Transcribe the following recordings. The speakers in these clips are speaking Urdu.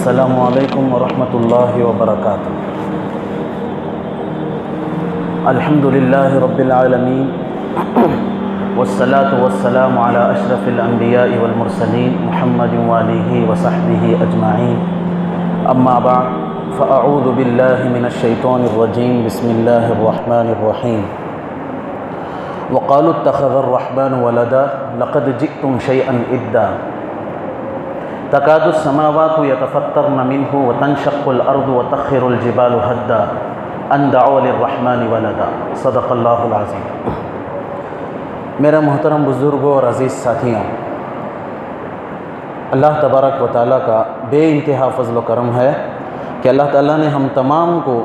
السلام علیکم ورحمۃ اللہ وبرکاتہ۔ الحمد للہ رب العالمین والصلاة والسلام علی اشرف الانبیاء والمرسلین محمد وآلہ وصحبہ اجمعین، اما بعد فاعوذ باللہ من الشیطان الرجیم، بسم اللہ الرحمن الرحیم۔ وقالوا اتخذ الرحمن ولدا لقد جئتم شیئا ادا تکاد السماوات یتفطرن منہ وتنشق الارض وتخر الجبال ہدا ان دعوا للرحمن ولدا، صدق اللہ العظیم۔ میرے محترم بزرگوں اور عزیز ساتھیوں، اللہ تبارک و تعالیٰ کا بے انتہا فضل و کرم ہے کہ اللہ تعالیٰ نے ہم تمام کو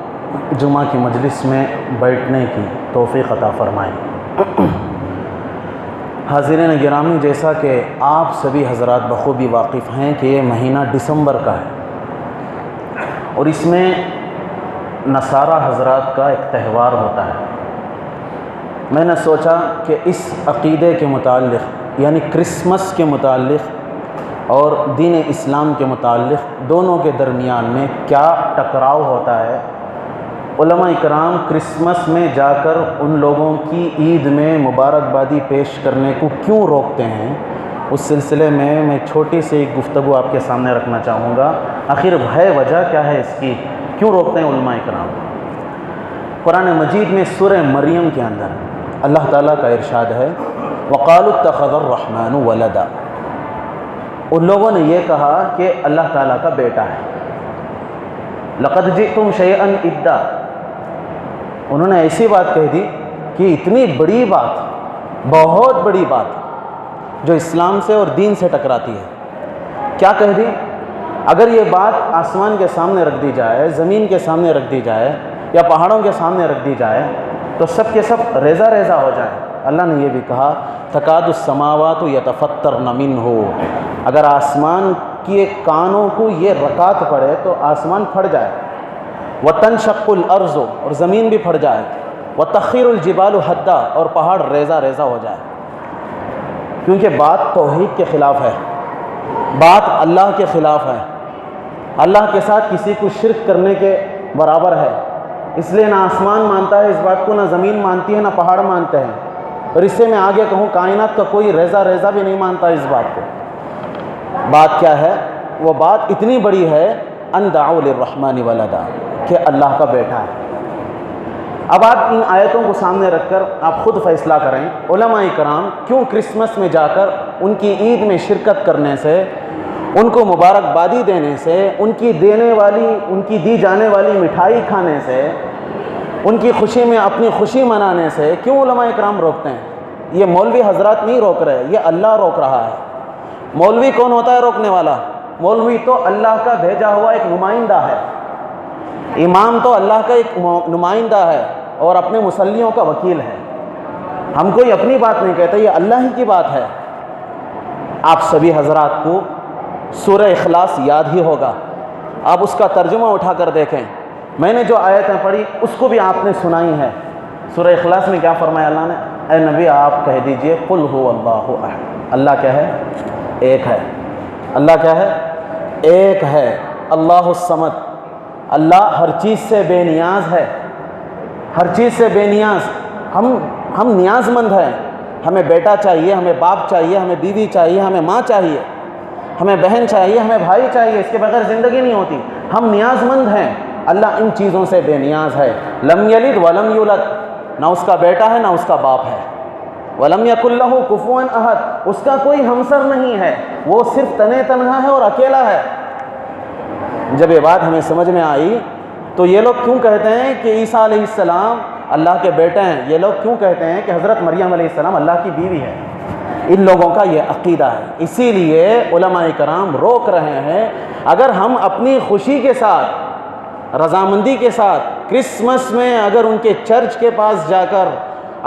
جمعہ کی مجلس میں بیٹھنے کی توفیق عطا فرمائی۔ حاضرین گرامی، جیسا کہ آپ سبھی حضرات بخوبی واقف ہیں کہ یہ مہینہ دسمبر کا ہے اور اس میں نصارہ حضرات کا ایک تہوار ہوتا ہے۔ میں نے سوچا کہ اس عقیدے کے متعلق یعنی کرسمس کے متعلق اور دین اسلام کے متعلق دونوں کے درمیان میں کیا ٹکراؤ ہوتا ہے۔ علماء اکرام کرسمس میں جا کر ان لوگوں کی عید میں مبارکبادی پیش کرنے کو کیوں روکتے ہیں، اس سلسلے میں چھوٹی سی ایک گفتگو آپ کے سامنے رکھنا چاہوں گا۔ آخر ہے وجہ کیا ہے اس کی، کیوں روکتے ہیں علماء اکرام؟ قرآن مجید میں سورہ مریم کے اندر اللہ تعالیٰ کا ارشاد ہے، وقالوا اتخذ الرحمن ولدا۔ ان لوگوں نے یہ کہا کہ اللہ تعالیٰ کا بیٹا ہے۔ لقد جئتم شیئا ادا، انہوں نے ایسی بات کہہ دی کہ اتنی بڑی بات، بہت بڑی بات جو اسلام سے اور دین سے ٹکراتی ہے۔ کیا کہہ دی؟ اگر یہ بات آسمان کے سامنے رکھ دی جائے، زمین کے سامنے رکھ دی جائے یا پہاڑوں کے سامنے رکھ دی جائے تو سب کے سب ریزہ ریزہ ہو جائیں۔ اللہ نے یہ بھی کہا تکاد السماوات یتفطرن منہ، اگر آسمان کے کانوں کو یہ رکعت پڑے تو آسمان پھٹ جائے، وتنشق الارض، اور زمین بھی پھٹ جائے، وتخر الجبال ہدا، اور پہاڑ ریزہ ریزہ ہو جائے۔ کیونکہ بات توحید کے خلاف ہے، بات اللہ کے خلاف ہے، اللہ کے ساتھ کسی کو شرک کرنے کے برابر ہے۔ اس لیے نہ آسمان مانتا ہے اس بات کو، نہ زمین مانتی ہے، نہ پہاڑ مانتے ہیں، اور اس سے میں آگے کہوں کائنات کا کوئی ریزہ ریزہ بھی نہیں مانتا اس بات کو۔ بات کیا ہے؟ وہ بات اتنی بڑی ہے ان دعوا للرحمن ولدا، کہ اللہ کا بیٹا ہے۔ اب آپ ان آیتوں کو سامنے رکھ کر آپ خود فیصلہ کریں، علماء کرام کیوں کرسمس میں جا کر ان کی عید میں شرکت کرنے سے، ان کو مبارکبادی دینے سے، ان کی دی جانے والی مٹھائی کھانے سے، ان کی خوشی میں اپنی خوشی منانے سے کیوں علماء کرام روکتے ہیں؟ یہ مولوی حضرات نہیں روک رہے، یہ اللہ روک رہا ہے۔ مولوی کون ہوتا ہے روکنے والا؟ مولوی تو اللہ کا بھیجا ہوا ایک نمائندہ ہے، امام تو اللہ کا ایک نمائندہ ہے اور اپنے مصلیوں کا وکیل ہے۔ ہم کوئی اپنی بات نہیں کہتے، یہ اللہ ہی کی بات ہے۔ آپ سبھی حضرات کو سورہ اخلاص یاد ہی ہوگا، آپ اس کا ترجمہ اٹھا کر دیکھیں۔ میں نے جو آیتیں پڑھی اس کو بھی آپ نے سنائی ہے۔ سورہ اخلاص میں کیا فرمایا اللہ نے؟ اے نبی آپ کہہ دیجئے قل هو اللہ احد، اللہ کیا ہے؟ ایک ہے۔ اللہ کیا ہے؟ ایک ہے۔ اللہ الصمد، اللہ ہر چیز سے بے نیاز ہے، ہر چیز سے بے نیاز۔ ہم نیاز مند ہیں، ہمیں بیٹا چاہیے، ہمیں باپ چاہیے، ہمیں بیوی چاہیے، ہمیں ماں چاہیے، ہمیں بہن چاہیے، ہمیں بھائی چاہیے، اس کے بغیر زندگی نہیں ہوتی۔ ہم نیاز مند ہیں، اللہ ان چیزوں سے بے نیاز ہے۔ لم یلد ولم یولد، نہ اس کا بیٹا ہے نہ اس کا باپ ہے۔ وَلَمْ يَكُنْ لَهُ كُفُوًا أَحَدٌ، اس کا کوئی ہمسر نہیں ہے، وہ صرف تنہا ہے اور اکیلا ہے۔ جب یہ بات ہمیں سمجھ میں آئی تو یہ لوگ کیوں کہتے ہیں کہ عیسیٰ علیہ السلام اللہ کے بیٹے ہیں؟ یہ لوگ کیوں کہتے ہیں کہ حضرت مریم علیہ السلام اللہ کی بیوی ہے؟ ان لوگوں کا یہ عقیدہ ہے۔ اسی لیے علماء کرام روک رہے ہیں۔ اگر ہم اپنی خوشی کے ساتھ، رضامندی کے ساتھ کرسمس میں اگر ان کے چرچ کے پاس جا کر،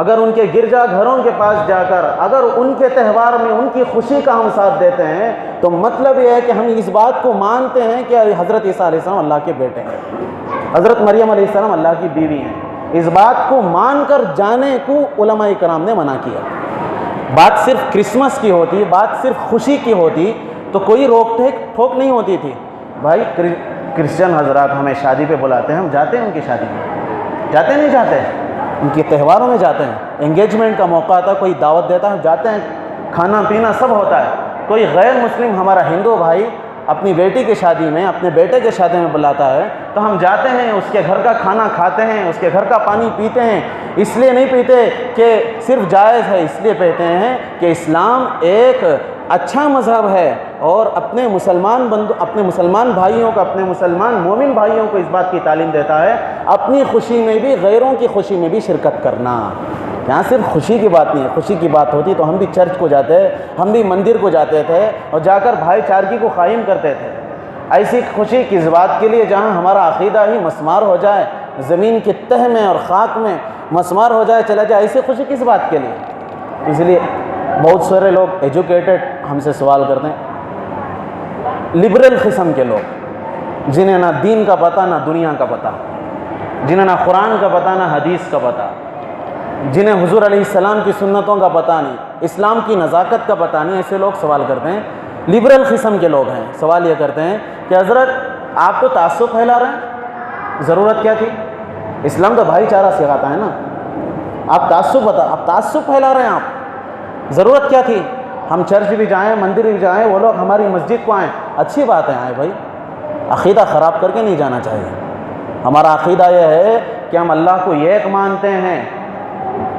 اگر ان کے گرجا گھروں کے پاس جا کر، اگر ان کے تہوار میں ان کی خوشی کا ہم ساتھ دیتے ہیں تو مطلب یہ ہے کہ ہم اس بات کو مانتے ہیں کہ حضرت عیسیٰ علیہ السلام اللہ کے بیٹے ہیں، حضرت مریم علیہ السلام اللہ کی بیوی ہیں۔ اس بات کو مان کر جانے کو علماء کرام نے منع کیا۔ بات صرف کرسمس کی ہوتی، بات صرف خوشی کی ہوتی تو کوئی روک ٹھوک نہیں ہوتی تھی، بھائی کرسچن حضرات ہمیں شادی پہ بلاتے ہیں، ہم جاتے ہیں ان کی شادی میں، جاتے نہیں جاتے؟ ان کے تہواروں میں جاتے ہیں، انگیجمنٹ کا موقع آتا ہے، کوئی دعوت دیتا ہے، ہم جاتے ہیں، کھانا پینا سب ہوتا ہے۔ کوئی غیر مسلم ہمارا ہندو بھائی اپنی بیٹی کی شادی میں، اپنے بیٹے کے شادی میں بلاتا ہے تو ہم جاتے ہیں، اس کے گھر کا کھانا کھاتے ہیں، اس کے گھر کا پانی پیتے ہیں۔ اس لیے نہیں پیتے کہ صرف جائز ہے، اس لیے پیتے ہیں کہ اسلام ایک اچھا مذہب ہے، اور اپنے مسلمان بھائیوں کو، اپنے مسلمان مومن بھائیوں کو اس بات کی تعلیم دیتا ہے اپنی خوشی میں بھی غیروں کی خوشی میں بھی شرکت کرنا۔ یہاں صرف خوشی کی بات نہیں ہے، خوشی کی بات ہوتی تو ہم بھی چرچ کو جاتے، ہم بھی مندر کو جاتے تھے اور جا کر بھائی چارگی کو قائم کرتے تھے۔ ایسی خوشی کس بات کے لیے جہاں ہمارا عقیدہ ہی مسمار ہو جائے، زمین کی تہ میں اور خاک میں مسمار ہو جائے، چلا جائے، ایسی خوشی کس بات کے لیے؟ اس لیے بہت سارے لوگ ایجوکیٹڈ ہم سے سوال کرتے ہیں، لبرل قسم کے لوگ جنہیں نہ دین کا پتہ نہ دنیا کا پتہ، جنہیں نہ قرآن کا پتہ نہ حدیث کا پتہ، جنہیں حضور علیہ السلام کی سنتوں کا پتہ نہیں، اسلام کی نزاکت کا پتہ نہیں، ایسے لوگ سوال کرتے ہیں، لبرل قسم کے لوگ ہیں، سوال یہ کرتے ہیں کہ حضرت آپ تو تعصب پھیلا رہے ہیں، ضرورت کیا تھی؟ اسلام تو بھائی چارہ سکھاتا ہے نا، آپ تعصب پھیلا رہے ہیں، آپ ضرورت کیا تھی؟ ہم چرچ بھی جائیں، مندر بھی جائیں، وہ لوگ ہماری مسجد کو آئیں، اچھی بات ہے آئیں بھائی، عقیدہ خراب کر کے نہیں جانا چاہیے۔ ہمارا عقیدہ یہ ہے کہ ہم اللہ کو ایک مانتے ہیں،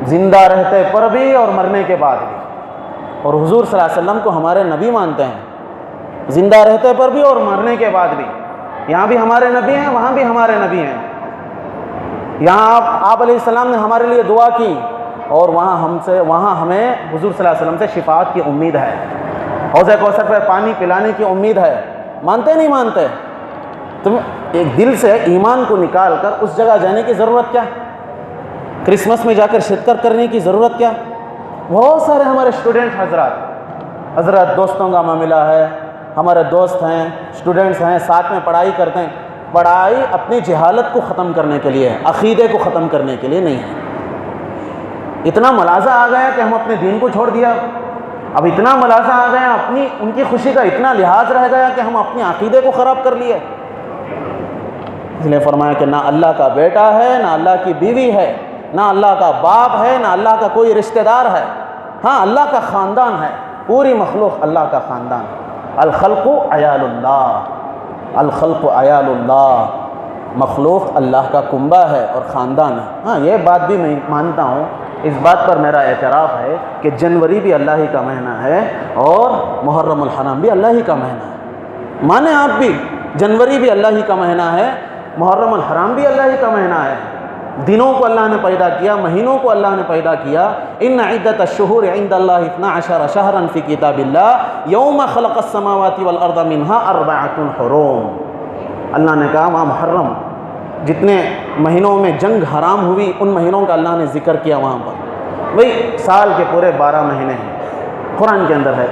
زندہ رہتے پر بھی اور مرنے کے بعد بھی، اور حضور صلی اللہ علیہ وسلم کو ہمارے نبی مانتے ہیں، زندہ رہتے پر بھی اور مرنے کے بعد بھی۔ یہاں بھی ہمارے نبی ہیں، وہاں بھی ہمارے نبی ہیں، یہاں آپ علیہ السلام نے ہمارے لیے دعا کی، اور وہاں ہمیں حضور صلی اللہ علیہ وسلم سے شفاعت کی امید ہے، حوض کوثر پہ پانی پلانے کی امید ہے۔ مانتے نہیں مانتے؟ تم ایک دل سے ایمان کو نکال کر اس جگہ جانے کی ضرورت کیا؟ کرسمس میں جا کر شرکت کرنے کی ضرورت کیا؟ بہت سارے ہمارے اسٹوڈنٹ حضرات دوستوں کا معاملہ ہے، ہمارے دوست ہیں، اسٹوڈنٹس ہیں، ساتھ میں پڑھائی کرتے ہیں، پڑھائی اپنی جہالت کو ختم کرنے کے لیے، عقیدے کو ختم کرنے کے لیے نہیں ہے۔ اتنا ملازہ آ گیا کہ ہم اپنے دین کو چھوڑ دیا، اب اتنا ملازہ آ گیا، ان کی خوشی کا اتنا لحاظ رہ گیا کہ ہم اپنے عقیدے کو خراب کر لیے۔ اس لیے فرمایا کہ نہ اللہ کا بیٹا ہے، نہ اللہ کی بیوی ہے، نہ اللہ کا باپ ہے، نہ اللہ کا کوئی رشتہ دار ہے، ہاں اللہ کا خاندان ہے، پوری مخلوق اللہ کا خاندان۔ الخلق عیال اللہ، الخلق عیال اللہ، مخلوق اللہ کا کنبہ ہے اور خاندان ہے۔ ہاں یہ بات بھی میں مانتا ہوں، اس بات پر میرا اعتراف ہے کہ جنوری بھی اللہ ہی کا مہینہ ہے اور محرم الحرام بھی اللہ ہی کا مہینہ ہے۔ مانیں آپ بھی، جنوری بھی اللہ ہی کا مہینہ ہے، محرم الحرام بھی اللہ ہی کا مہینہ ہے۔ دنوں کو اللہ نے پیدا کیا، مہینوں کو اللہ نے پیدا کیا۔ ان عدت الشہور عند اللہ 12 شہرا فی کتاب اللہ یوم خلق السماوات والارض منها 4 حرم۔ اللہ نے کہا وہاں محرم، جتنے مہینوں میں جنگ حرام ہوئی ان مہینوں کا اللہ نے ذکر کیا وہاں پر۔ بھئی سال کے پورے 12 مہینے ہیں، قرآن کے اندر ہے،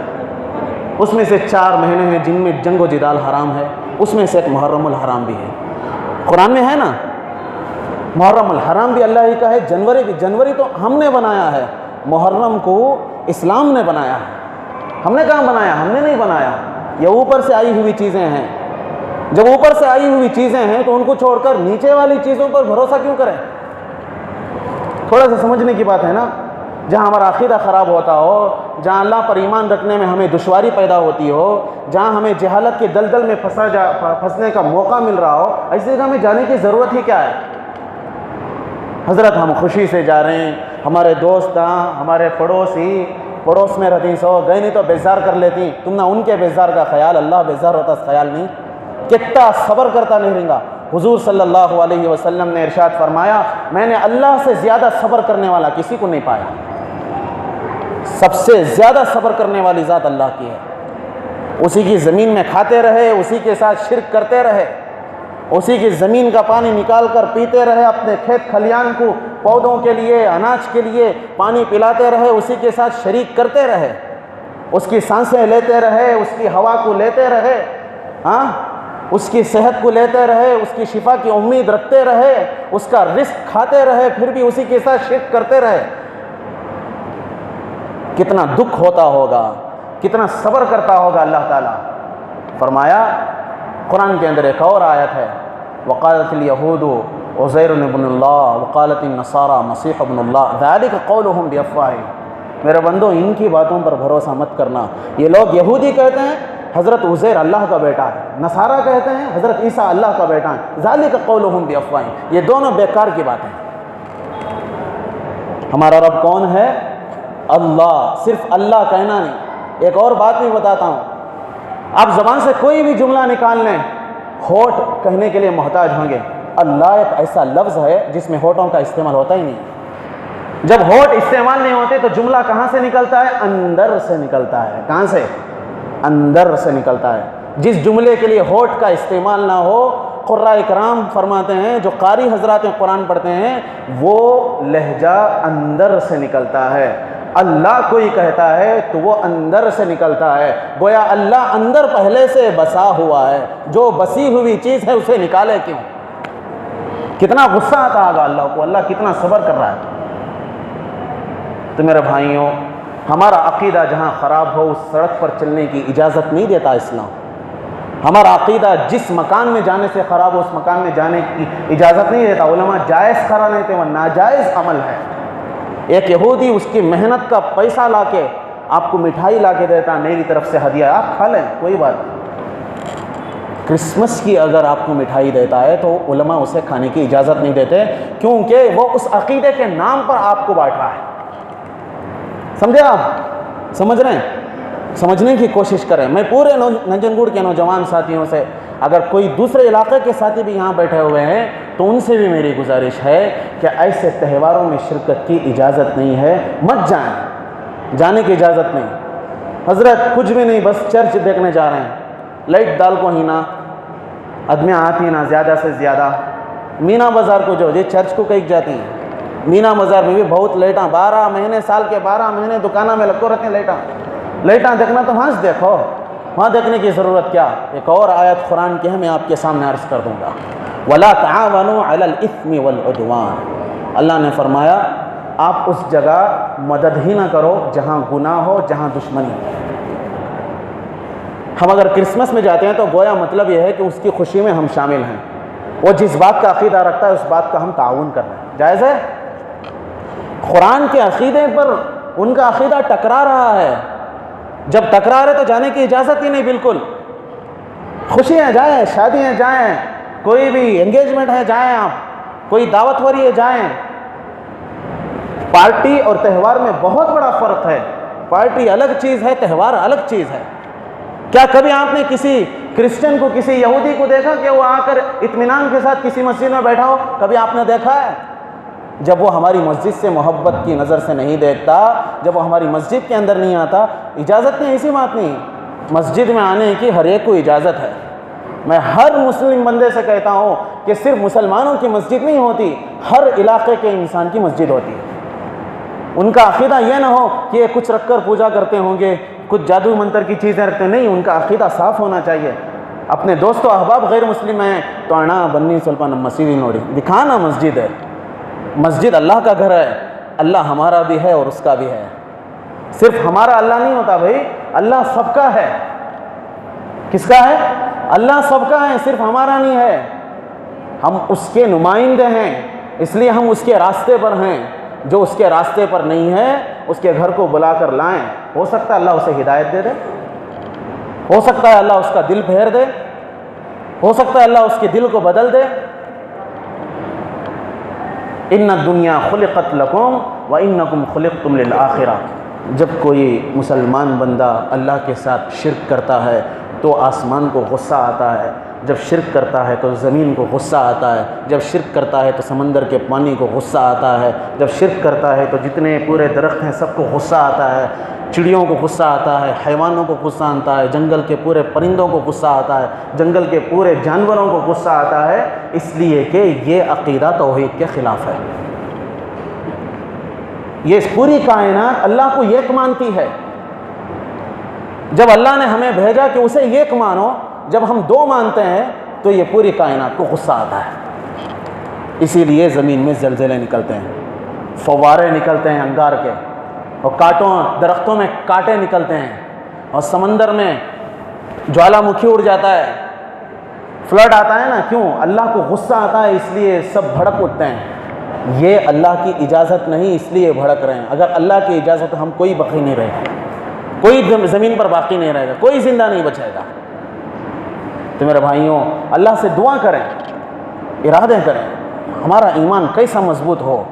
اس میں سے 4 مہینے ہیں جن میں جنگ و جدال حرام ہے، اس میں سے ایک محرم الحرام بھی ہے، قرآن میں ہے نا۔ محرم الحرام بھی اللہ ہی کا ہے، جنوری تو ہم نے بنایا ہے، محرم کو اسلام نے بنایا ہے۔ ہم نے کہاں بنایا؟ ہم نے نہیں بنایا، یہ اوپر سے آئی ہوئی چیزیں ہیں۔ جب اوپر سے آئی ہوئی چیزیں ہیں تو ان کو چھوڑ کر نیچے والی چیزوں پر بھروسہ کیوں کریں؟ تھوڑا سا سمجھنے کی بات ہے نا۔ جہاں ہمارا عقیدہ خراب ہوتا ہو، جہاں اللہ پر ایمان رکھنے میں ہمیں دشواری پیدا ہوتی ہو، جہاں ہمیں جہالت کے دلدل میں پھنسنے کا موقع مل رہا ہو، ایسی جگہ میں جانے کی ضرورت ہی کیا ہے؟ حضرت ہم خوشی سے جا رہے ہیں، ہمارے دوست ہمارے پڑوس میں رہتی سو گئے نہیں تو بیزار کر لیتی، تم نہ ان کے بیزار کا خیال، اللہ بیزار ہوتا اس خیال نہیں، کتنا صبر کرتا نہیں رہیں گا۔ حضور صلی اللہ علیہ وسلم نے ارشاد فرمایا میں نے اللہ سے زیادہ صبر کرنے والا کسی کو نہیں پایا، سب سے زیادہ صبر کرنے والی ذات اللہ کی ہے۔ اسی کی زمین میں کھاتے رہے، اسی کے ساتھ شرک کرتے رہے، اسی کی زمین کا پانی نکال کر پیتے رہے، اپنے کھیت کھلیان کو پودوں کے لیے اناج کے لیے پانی پلاتے رہے، اسی کے ساتھ شریک کرتے رہے، اس کی سانسیں لیتے رہے، اس کی ہوا کو لیتے رہے، ہاں اس کی صحت کو لیتے رہے، اس کی شفا کی امید رکھتے رہے، اس کا رزق کھاتے رہے، پھر بھی اسی کے ساتھ شرک کرتے رہے، کتنا دکھ ہوتا ہوگا، کتنا صبر کرتا ہوگا اللہ تعالیٰ۔ فرمایا قرآن کے اندر ایک اور آیت ہے، وقالت الیہود عزیر ابن اللہ وقالت النصارى مسیح ابن اللہ ذلک قولہم بافواہہم۔ میرے بندو، ان کی باتوں پر بھروسہ مت کرنا۔ یہ لوگ یہودی کہتے ہیں حضرت عزیر اللہ کا بیٹا ہے، نصارہ کہتے ہیں حضرت عیسیٰ اللہ کا بیٹا ہے، ذالک قولہم بافواہہم، یہ دونوں بیکار کی باتیں ہیں۔ ہمارا رب کون ہے؟ اللہ، صرف اللہ کہنا نہیں۔ ایک اور بات بھی بتاتا ہوں، آپ زبان سے کوئی بھی جملہ نکال لیں، ہونٹ کہنے کے لیے محتاج ہوں گے۔ اللہ ایک ایسا لفظ ہے جس میں ہونٹوں کا استعمال ہوتا ہی نہیں۔ جب ہونٹ استعمال نہیں ہوتے تو جملہ کہاں سے نکلتا ہے؟ اندر سے نکلتا ہے۔ کہاں سے؟ اندر سے نکلتا ہے۔ جس جملے کے لیے ہونٹ کا استعمال نہ ہو، قراء کرام فرماتے ہیں، جو قاری حضرات قرآن پڑھتے ہیں، وہ لہجہ اندر سے نکلتا ہے۔ اللہ کوئی کہتا ہے تو وہ اندر سے نکلتا ہے، گویا اللہ اندر پہلے سے بسا ہوا ہے، جو بسی ہوئی چیز ہے اسے نکالے کیوں؟ کتنا غصہ آتا ہوگا اللہ کو، اللہ کتنا صبر کر رہا ہے۔ تو میرے بھائیوں، ہمارا عقیدہ جہاں خراب ہو اس سڑک پر چلنے کی اجازت نہیں دیتا اسلام۔ ہمارا عقیدہ جس مکان میں جانے سے خراب ہو اس مکان میں جانے کی اجازت نہیں دیتا۔ علماء جائز قرار نہیں دیتے، وہ ناجائز عمل ہے۔ ایک یہودی اس کی محنت کا پیسہ لا کے آپ کو مٹھائی لا کے دیتا، میری طرف سے ہدیہ، آپ کھا لیں، کوئی بات نہیں۔ کرسمس کی اگر آپ کو مٹھائی دیتا ہے تو علماء اسے کھانے کی اجازت نہیں دیتے، کیونکہ وہ اس عقیدے کے نام پر آپ کو بانٹ رہا ہے۔ سمجھے آپ؟ سمجھ رہے ہیں؟ سمجھنے کی کوشش کریں۔ میں پورے ننجن گڑ کے نوجوان ساتھیوں سے، اگر کوئی دوسرے علاقے کے ساتھی بھی یہاں بیٹھے ہوئے ہیں تو ان سے بھی میری گزارش ہے کہ ایسے تہواروں میں شرکت کی اجازت نہیں ہے، مت جائیں، جانے کی اجازت نہیں۔ حضرت کچھ بھی نہیں، بس چرچ دیکھنے جا رہے ہیں، لائٹ ڈال کو ہی نا، آدمیاں آتی نا زیادہ سے زیادہ۔ مینا بازار کو جو چرچ کو کہیں جاتی ہیں، مینا بازار میں بھی بہت لائٹاں، 12 مہینے، سال کے 12 مہینے دکانوں میں لگو رہتے ہیں لائٹاں دیکھنا تو وہاں سے دیکھو، وہاں دیکھنے کی ضرورت کیا؟ ایک اور آیت قرآن کی ہے، میں آپ کے سامنے عرض کر دوں گا، وَلَا تَعَاوَنُوا عَلَى الْإِثْمِ وَالْعُدْوَانِ۔ اللہ نے فرمایا آپ اس جگہ مدد ہی نہ کرو جہاں گناہ ہو، جہاں دشمنی ہو۔ ہم اگر کرسمس میں جاتے ہیں تو گویا مطلب یہ ہے کہ اس کی خوشی میں ہم شامل ہیں، وہ جس بات کا عقیدہ رکھتا ہے اس بات کا ہم تعاون کر رہے ہیں، جائز ہے؟ قرآن کے عقیدے پر ان کا عقیدہ ٹکرا رہا ہے، جب ٹکرا رہے تو جانے کی اجازت ہی نہیں بالکل۔ خوشیاں جائیں، شادیاں جائیں، کوئی بھی انگیجمنٹ ہے جائیں، آپ کوئی دعوت وری ہے جائیں۔ پارٹی اور تہوار میں بہت بڑا فرق ہے، پارٹی الگ چیز ہے، تہوار الگ چیز ہے۔ کیا کبھی آپ نے کسی کرسچن کو، کسی یہودی کو دیکھا کہ وہ آ کر اطمینان کے ساتھ کسی مسجد میں بیٹھا ہو؟ کبھی آپ نے دیکھا ہے؟ جب وہ ہماری مسجد سے محبت کی نظر سے نہیں دیکھتا، جب وہ ہماری مسجد کے اندر نہیں آتا، اجازت نہیں، ایسی بات نہیں، مسجد میں آنے کی ہر ایک کو اجازت ہے۔ میں ہر مسلم بندے سے کہتا ہوں کہ صرف مسلمانوں کی مسجد نہیں ہوتی، ہر علاقے کے انسان کی مسجد ہوتی ہے۔ ان کا عقیدہ یہ نہ ہو کہ یہ کچھ رکھ کر پوجا کرتے ہوں گے، کچھ جادو منتر کی چیزیں رکھتے، نہیں، ان کا عقیدہ صاف ہونا چاہیے۔ اپنے دوست و احباب غیر مسلم ہیں تو آنا بنی سلپا مسجد نوڑی دکھانا، مسجد ہے، مسجد اللہ کا گھر ہے، اللہ ہمارا بھی ہے اور اس کا بھی ہے۔ صرف ہمارا اللہ نہیں ہوتا بھائی، اللہ سب کا ہے۔ کس کا ہے؟ اللہ سب کا ہے، صرف ہمارا نہیں ہے۔ ہم اس کے نمائندے ہیں، اس لیے ہم اس کے راستے پر ہیں۔ جو اس کے راستے پر نہیں ہے اس کے گھر کو بلا کر لائیں، ہو سکتا ہے اللہ اسے ہدایت دے دے، ہو سکتا ہے اللہ اس کا دل پھیر دے، ہو سکتا ہے اللہ اس کے دل کو بدل دے۔ ان الدنیا خلقت لکم وانکم خلقتم للآخرہ۔ جب کوئی مسلمان بندہ اللہ کے ساتھ شرک کرتا ہے تو آسمان کو غصہ آتا ہے، جب شرک کرتا ہے تو زمین کو غصہ آتا ہے، جب شرک کرتا ہے تو سمندر کے پانی کو غصہ آتا ہے، جب شرک کرتا ہے تو جتنے پورے درخت ہیں سب کو غصہ آتا ہے، چڑیوں کو غصہ آتا ہے، حیوانوں کو غصہ آتا ہے، جنگل کے پورے پرندوں کو غصہ آتا ہے، جنگل کے پورے جانوروں کو غصہ آتا ہے، اس لیے کہ یہ عقیدہ توحید کے خلاف ہے۔ یہ پوری کائنات اللہ کو ایک مانتی ہے۔ جب اللہ نے ہمیں بھیجا کہ اسے ایک مانو، جب ہم دو مانتے ہیں تو یہ پوری کائنات کو غصہ آتا ہے۔ اسی لیے زمین میں زلزلے نکلتے ہیں، فوارے نکلتے ہیں انگار کے، اور درختوں میں کانٹے نکلتے ہیں، اور سمندر میں جوالا مکھی اڑ جاتا ہے، فلڈ آتا ہے نا، کیوں؟ اللہ کو غصہ آتا ہے اس لیے سب بھڑک اٹھتے ہیں۔ یہ اللہ کی اجازت نہیں، اس لیے بھڑک رہے ہیں۔ اگر اللہ کی اجازت ہم کوئی باقی نہیں رہے گا، کوئی زمین پر باقی نہیں رہے گا، کوئی زندہ نہیں بچے گا۔ تو میرے بھائیوں، اللہ سے دعا کریں، ارادے کریں، ہمارا ایمان کیسا مضبوط ہو،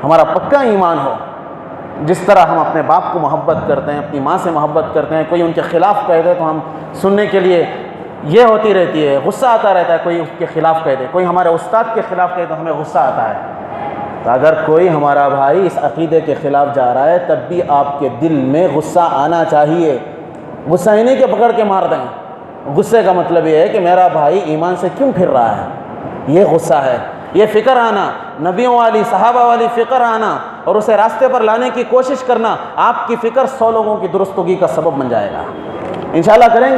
ہمارا پکا ایمان ہو۔ جس طرح ہم اپنے باپ کو محبت کرتے ہیں، اپنی ماں سے محبت کرتے ہیں، کوئی ان کے خلاف کہہ دے تو ہم سننے کے لیے یہ ہوتی رہتی ہے، غصہ آتا رہتا ہے، کوئی اس کے خلاف کہہ دے، کوئی ہمارے استاد کے خلاف کہے تو ہمیں غصہ آتا ہے۔ تو اگر کوئی ہمارا بھائی اس عقیدے کے خلاف جا رہا ہے تب بھی آپ کے دل میں غصہ آنا چاہیے۔ غصہ ہی نہیں کہ پکڑ کے مار دیں، غصے کا مطلب یہ ہے کہ میرا بھائی ایمان سے کیوں پھر رہا ہے، یہ غصہ ہے۔ یہ فکر آنا، نبیوں والی صحابہ والی فکر آنا اور اسے راستے پر لانے کی کوشش کرنا، آپ کی فکر 100 لوگوں کی درستگی کا سبب بن جائے گا۔ انشاءاللہ کریں گے۔